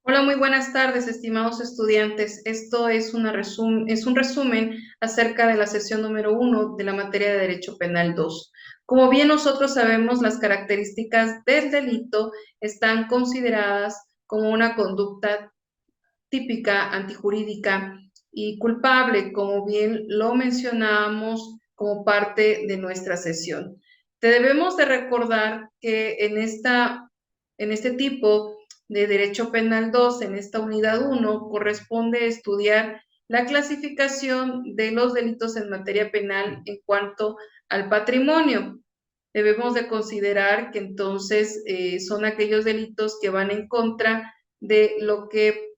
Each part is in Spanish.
Hola, muy buenas tardes, estimados estudiantes. Esto es es un resumen acerca de la sesión número 1 de la materia de Derecho Penal 2. Como bien nosotros sabemos, las características del delito están consideradas como una conducta típica, antijurídica y culpable, como bien lo mencionábamos como parte de nuestra sesión. Te debemos de recordar que en este tipo de Derecho Penal 2, en esta unidad 1, corresponde estudiar la clasificación de los delitos en materia penal en cuanto al patrimonio. Debemos de considerar que entonces son aquellos delitos que van en contra de lo que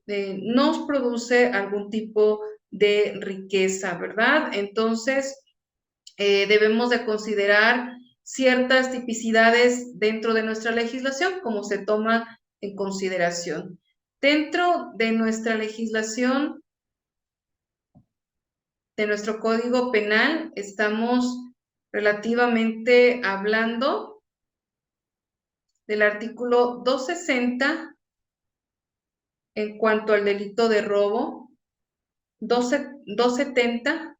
nos produce algún tipo de riqueza, ¿verdad? Entonces, debemos de considerar ciertas tipicidades dentro de nuestra legislación, como se toma en consideración. Dentro de nuestra legislación, de nuestro Código Penal, estamos relativamente hablando del artículo 260 en cuanto al delito de robo, 270.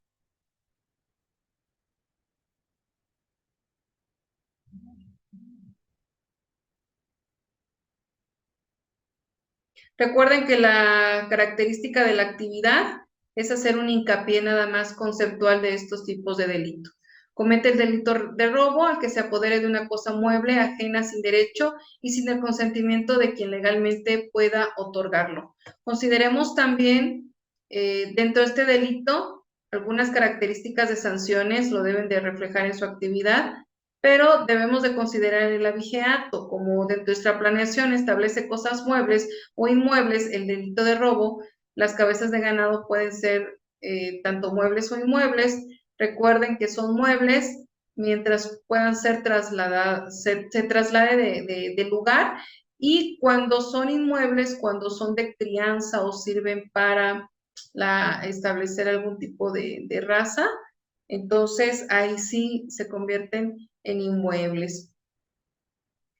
Recuerden que la característica de la actividad es hacer un hincapié nada más conceptual de estos tipos de delito. Comete el delito de robo al que se apodere de una cosa mueble ajena sin derecho y sin el consentimiento de quien legalmente pueda otorgarlo. Consideremos también dentro de este delito algunas características de sanciones lo deben de reflejar en su actividad, pero debemos de considerar el abigeato, como de nuestra planeación establece cosas muebles o inmuebles, el delito de robo, las cabezas de ganado pueden ser tanto muebles o inmuebles. Recuerden que son muebles mientras puedan ser trasladadas, se traslade de lugar, y cuando son inmuebles, cuando son de crianza o sirven para establecer algún tipo de raza, entonces ahí sí se convierten en inmuebles.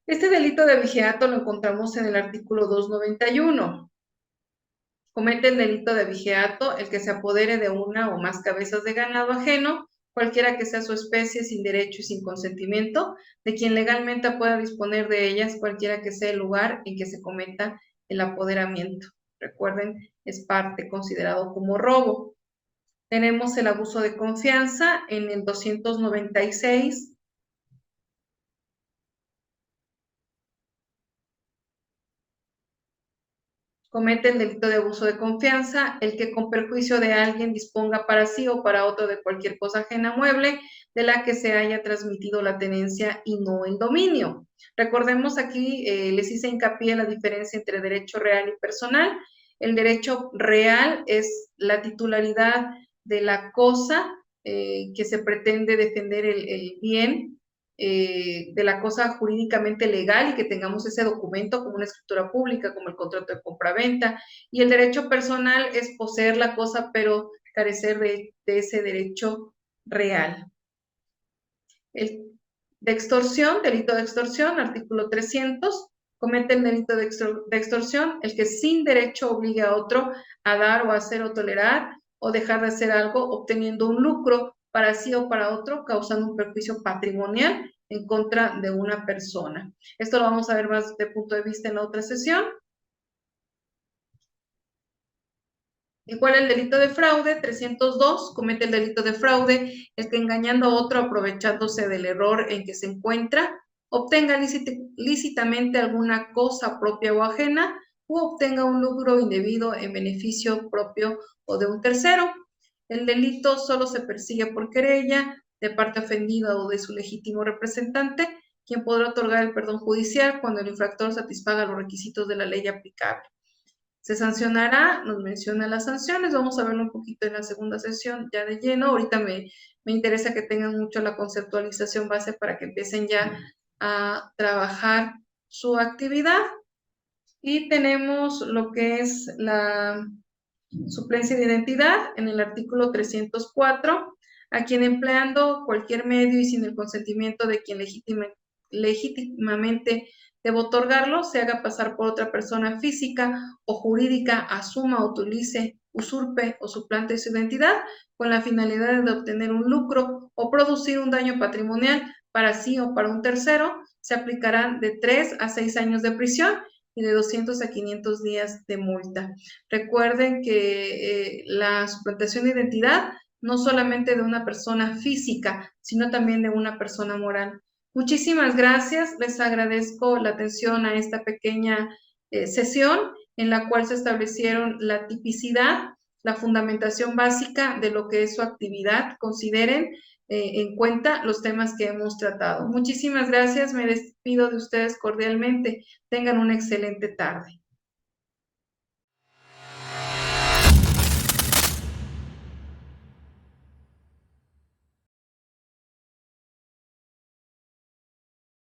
Este delito de vigiato lo encontramos en el artículo 291. Comete el delito de vigiato el que se apodere de una o más cabezas de ganado ajeno, cualquiera que sea su especie, sin derecho y sin consentimiento, de quien legalmente pueda disponer de ellas, cualquiera que sea el lugar en que se cometa el apoderamiento. Recuerden, es parte considerado como robo. Tenemos el abuso de confianza en el 296. Comete el delito de abuso de confianza el que con perjuicio de alguien disponga para sí o para otro de cualquier cosa ajena mueble de la que se haya transmitido la tenencia y no el dominio. Recordemos aquí, les hice hincapié en la diferencia entre derecho real y personal. El derecho real es la titularidad de la cosa que se pretende defender el bien de la cosa jurídicamente legal y que tengamos ese documento como una escritura pública, como el contrato de compraventa. Y el derecho personal es poseer la cosa, pero carecer de ese derecho real. El de extorsión, delito de extorsión, artículo 300, comete el delito de extorsión el que sin derecho obligue a otro a dar o a hacer o tolerar o dejar de hacer algo obteniendo un lucro para sí o para otro, causando un perjuicio patrimonial en contra de una persona. Esto lo vamos a ver más de punto de vista en la otra sesión. Igual el delito de fraude, 302, comete el delito de fraude el que engañando a otro aprovechándose del error en que se encuentra, obtenga lícitamente alguna cosa propia o ajena, o obtenga un lucro indebido en beneficio propio o de un tercero. El delito solo se persigue por querella de parte ofendida o de su legítimo representante, quien podrá otorgar el perdón judicial cuando el infractor satisfaga los requisitos de la ley aplicable. Se sancionará, nos menciona las sanciones, vamos a verlo un poquito en la segunda sesión ya de lleno. Ahorita me interesa que tengan mucho la conceptualización base para que empiecen ya a trabajar su actividad. Y tenemos lo que es la suplencia de identidad en el artículo 304, a quien empleando cualquier medio y sin el consentimiento de quien legítimamente debe otorgarlo, se haga pasar por otra persona física o jurídica, asuma, utilice, usurpe o suplante su identidad con la finalidad de obtener un lucro o producir un daño patrimonial para sí o para un tercero, se aplicarán de 3 a 6 años de prisión y de 200 a 500 días de multa. Recuerden que la suplantación de identidad no solamente de una persona física, sino también de una persona moral. Muchísimas gracias, les agradezco la atención a esta pequeña sesión en la cual se establecieron la tipicidad, la fundamentación básica de lo que es su actividad. Consideren en cuenta los temas que hemos tratado. Muchísimas gracias, me despido de ustedes cordialmente. Tengan una excelente tarde.